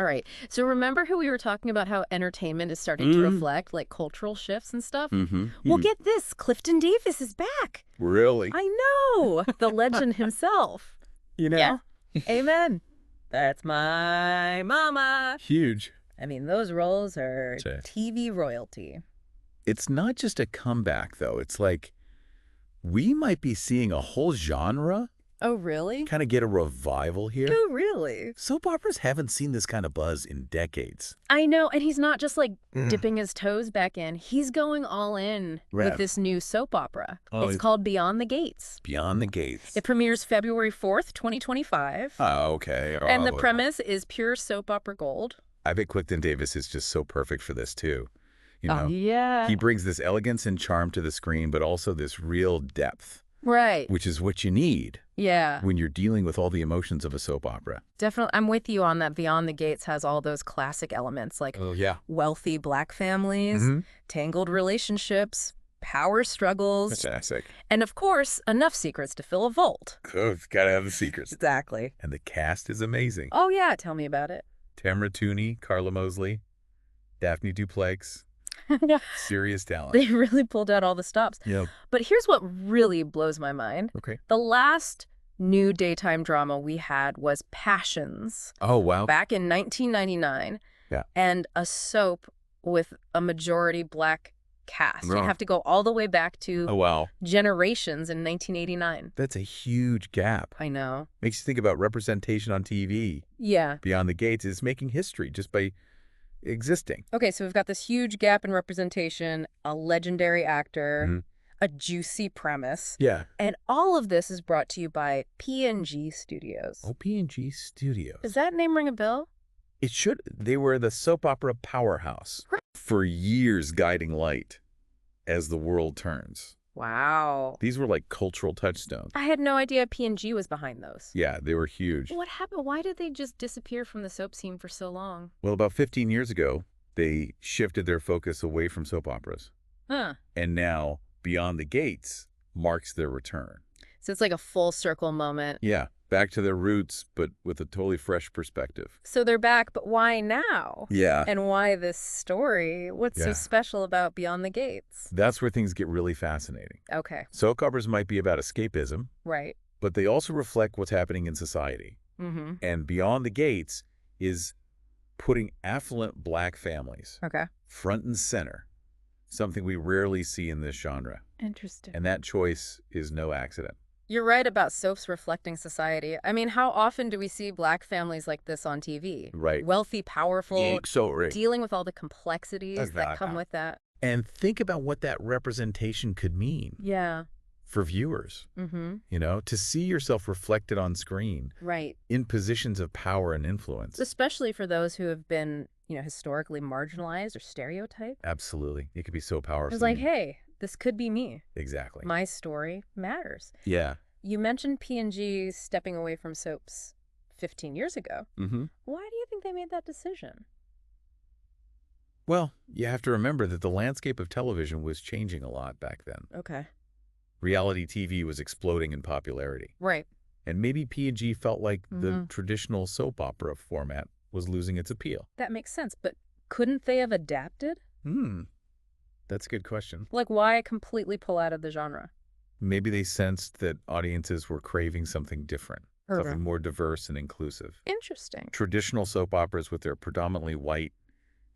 All right. So remember how we were talking about how entertainment is starting to reflect like cultural shifts and stuff? Well, get this. Clifton Davis is back. Really? I know. The legend himself. You know? Yeah. Amen. That's my mama. Huge. I mean, those roles are Say. TV royalty. It's not just a comeback, though. It's like we might be seeing a whole genre Oh, really? kind of get a revival here. Oh, really? Soap operas haven't seen this kind of buzz in decades. I know, and he's not just like dipping his toes back in. He's going all in Right. with this new soap opera. Oh, It's called Beyond the Gates. Beyond the Gates. It premieres February 4th, 2025. Oh, okay. And the premise is pure soap opera gold. I bet Clifton Davis is just so perfect for this, too. You know? Yeah. He brings this elegance and charm to the screen, but also this real depth, Right. which is what you need Yeah. when you're dealing with all the emotions of a soap opera. Definitely. I'm with you on that. Beyond the Gates has all those classic elements like Oh, yeah. wealthy Black families, tangled relationships, power struggles, Fantastic. and of course, enough secrets to fill a vault. Oh, it's got to have the secrets. Exactly. And the cast is amazing. Oh, yeah. Tell me about it. Tamara Tooney, Carla Mosley, Daphne Duplex. Serious talent. They really pulled out all the stops. Yeah. But here's what really blows my mind. Okay. The last new daytime drama we had was Passions Oh, wow. back in 1999. Yeah. And a soap with a majority Black cast. You Oh. have to go all the way back to Oh, wow. Generations in 1989. That's a huge gap. I know. Makes you think about representation on TV. Yeah. Beyond the Gates is making history just by existing. Okay, so we've got this huge gap in representation, a legendary actor, Mhm. a juicy premise, Yeah. and all of this is brought to you by P&G Studios. Oh, P&G Studios. Does that name ring a bell? It should. They were the soap opera powerhouse for years, guiding light as the world turns. Wow. These were like cultural touchstones. I had no idea P&G was behind those. Yeah, they were huge. What happened? Why did they just disappear from the soap scene for so long? Well, about 15 years ago, they shifted their focus away from soap operas. Huh. And now, Beyond the Gates marks their return. So it's like a full circle moment. Yeah, back to their roots, but with a totally fresh perspective. So they're back, but why now? Yeah. And why this story? What's so Yeah. special about Beyond the Gates? That's where things get really fascinating. Okay, Soap operas might be about escapism, right. but they also reflect what's happening in society. Mm-hmm. And Beyond the Gates is putting affluent Black families Okay. front and center, something we rarely see in this genre. Interesting. And that choice is no accident. You're right about soaps reflecting society. I mean, how often do we see Black families like this on TV? Right. Wealthy, powerful, So right. dealing with all the complexities that Exactly. come with that. And think about what that representation could mean Yeah. for viewers. Mm-hmm. You know, to see yourself reflected on screen Right. in positions of power and influence. Especially for those who have been, historically marginalized or stereotyped. Absolutely. It could be so powerful. It's like, hey, this could be me. Exactly. My story matters. Yeah. You mentioned P&G stepping away from soaps 15 years ago. Mm-hmm. Why do you think they made that decision? Well, you have to remember that the landscape of television was changing a lot back then. Okay. Reality TV was exploding in popularity. Right. And maybe P&G felt like the Mhm. traditional soap opera format was losing its appeal. That makes sense. But couldn't they have adapted? That's a good question. Like, why completely pull out of the genre? Maybe they sensed that audiences were craving something different, Okay. something more diverse and inclusive. Interesting. Traditional soap operas with their predominantly white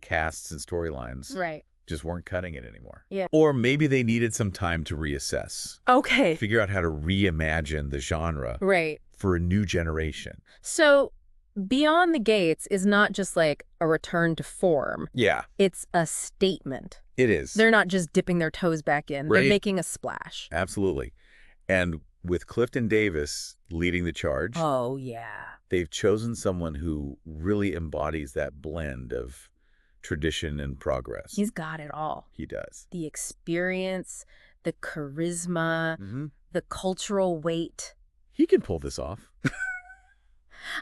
casts and storylines Right. just weren't cutting it anymore. Yeah. Or maybe they needed some time to reassess, Okay. figure out how to reimagine the genre Right. for a new generation. So Beyond the Gates is not just like a return to form. Yeah, It's a statement. it is. They're not just dipping their toes back in. Right. They're making a splash. Absolutely. And with Clifton Davis leading the charge, Oh, yeah. they've chosen someone who really embodies that blend of tradition and progress. He's got it all. He does. The experience, the charisma, Mm-hmm. the cultural weight. He can pull this off.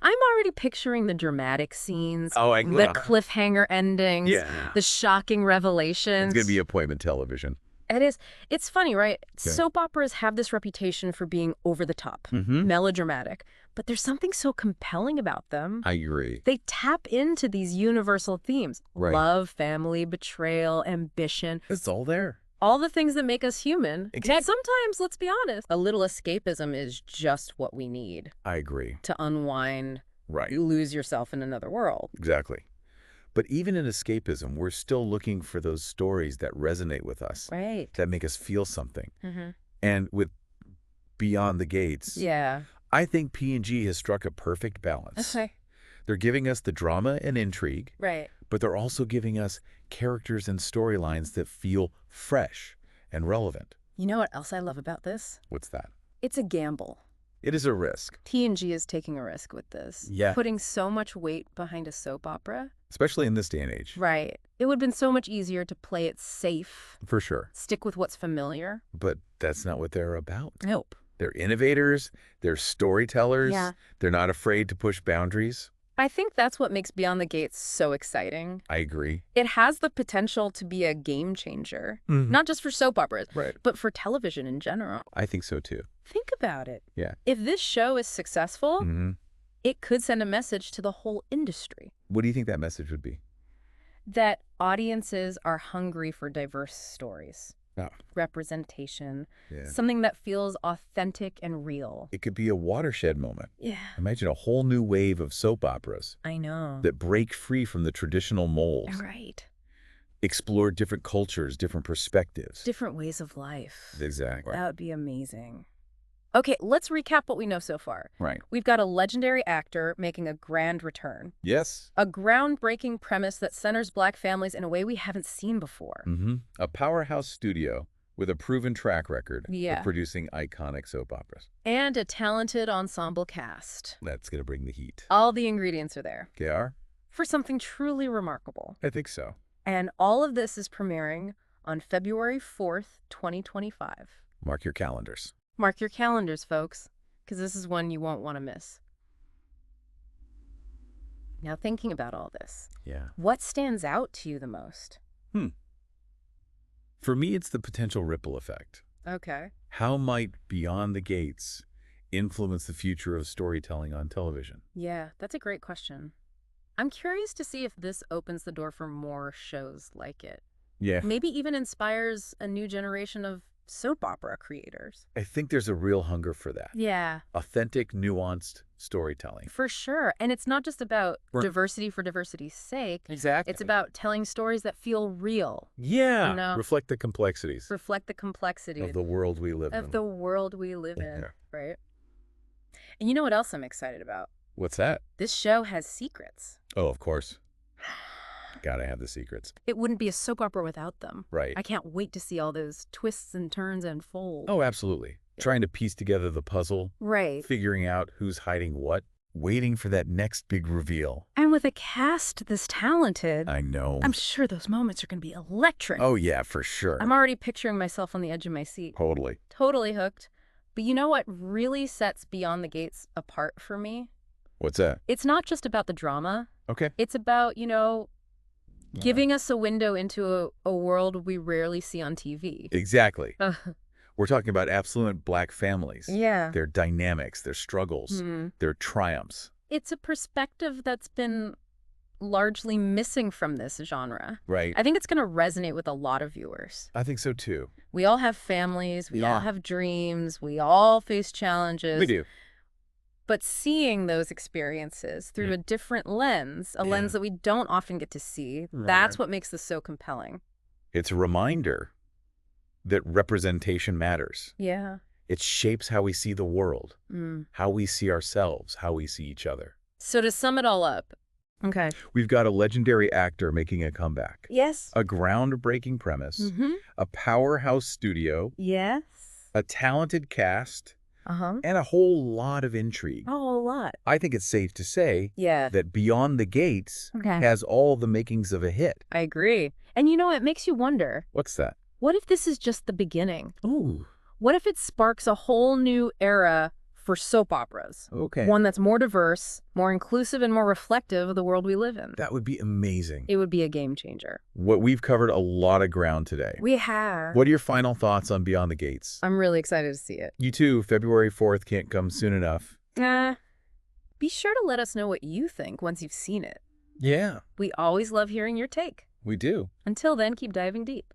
I'm already picturing the dramatic scenes, Oh, the cliffhanger endings, Yeah. the shocking revelations. It's going to be appointment television. It is. It's funny, right? Okay. Soap operas have this reputation for being over the top, Mm-hmm. melodramatic. But there's something so compelling about them. I agree. They tap into these universal themes. Right. Love, family, betrayal, ambition. It's all there. All the things that make us human. Exactly. And sometimes, let's be honest, a little escapism is just what we need I agree. to unwind, Right. lose yourself in another world. Exactly. But even in escapism, we're still looking for those stories that resonate with us, Right. that make us feel something. Mm-hmm. And with Beyond the Gates, Yeah. I think P&G has struck a perfect balance. Okay. They're giving us the drama and intrigue, Right. but they're also giving us characters and storylines that feel fresh and relevant. You know what else I love about this? What's that? It's a gamble. It is a risk. P&G is taking a risk with this. Yeah. Putting so much weight behind a soap opera. Especially in this day and age. Right. It would have been so much easier to play it safe. For sure. Stick with what's familiar. But that's not what they're about. Nope. They're innovators. They're storytellers. Yeah. They're not afraid to push boundaries. I think that's what makes Beyond the Gates so exciting. I agree. It has the potential to be a game changer, not just for soap operas, Right. but for television in general. I think so too. Think about it. Yeah. If this show is successful, it could send a message to the whole industry What do you think that message would be? that audiences are hungry for diverse stories, Oh. representation, Yeah. something that feels authentic and real. It could be a watershed moment. Yeah, Imagine a whole new wave of soap operas I know. that break free from the traditional molds, Right. explore different cultures, different perspectives. Different ways of life. Exactly. That would be amazing. Okay, let's recap what we know so far. Right. We've got a legendary actor making a grand return. Yes. A groundbreaking premise that centers Black families in a way we haven't seen before. A powerhouse studio with a proven track record Yeah. of producing iconic soap operas. And a talented ensemble cast. That's going to bring the heat. All the ingredients are there KR? for something truly remarkable. I think so. And all of this is premiering on February 4th, 2025. Mark your calendars. Mark your calendars, folks, because this is one you won't want to miss. Now, thinking about all this, Yeah. what stands out to you the most? For me, it's the potential ripple effect. Okay. How might Beyond the Gates influence the future of storytelling on television? Yeah, that's a great question. I'm curious to see if this opens the door for more shows like it. Yeah. Maybe even inspires a new generation of soap opera creators. I think there's a real hunger for that. Yeah, Authentic, nuanced storytelling. for sure. And it's not just about We're- diversity for diversity's sake. Exactly. It's about telling stories that feel real, Yeah. you know, Reflect the complexities reflect the complexity of the world we live in. of the world we live in, Yeah. right? And you know what else I'm excited about? What's that? This show has secrets. Oh, of course. Gotta have the secrets. It wouldn't be a soap opera without them. Right. I can't wait to see all those twists and turns unfold. Oh, absolutely. Trying to piece together the puzzle, Right. figuring out who's hiding what, waiting for that next big reveal. And with a cast this talented, I know. I'm sure those moments are going to be electric. Oh, yeah, for sure. I'm already picturing myself on the edge of my seat. Totally. Totally hooked. But you know what really sets Beyond the Gates apart for me? What's that? It's not just about the drama. Okay. It's about, giving us a window into a world we rarely see on TV. Exactly. We're talking about affluent Black families. Yeah. Their dynamics, their struggles, their triumphs. It's a perspective that's been largely missing from this genre. Right. I think it's going to resonate with a lot of viewers. I think so, too. We all have families. We Yeah. all have dreams. We all face challenges. We do. But seeing those experiences through a different lens, a lens that we don't often get to see, that's what makes this so compelling. It's a reminder that representation matters. Yeah. It shapes how we see the world, how we see ourselves, how we see each other. So to sum it all up, okay. We've got a legendary actor making a comeback, Yes. a groundbreaking premise, a powerhouse studio, Yes. a talented cast, Uh-huh. and a whole lot of intrigue. Oh, a lot. I think it's safe to say Yeah. that Beyond the Gates Okay. has all the makings of a hit. I agree. And it makes you wonder, What's that? what if this is just the beginning? Ooh. What if it sparks a whole new era for soap operas? Okay. One that's more diverse, more inclusive, and more reflective of the world we live in. That would be amazing. It would be a game changer. We've covered a lot of ground today. We have. What are your final thoughts on Beyond the Gates? I'm really excited to see it. You too. February 4th can't come soon enough. Be sure to let us know what you think once you've seen it. Yeah, We always love hearing your take. we do. Until then, keep diving deep.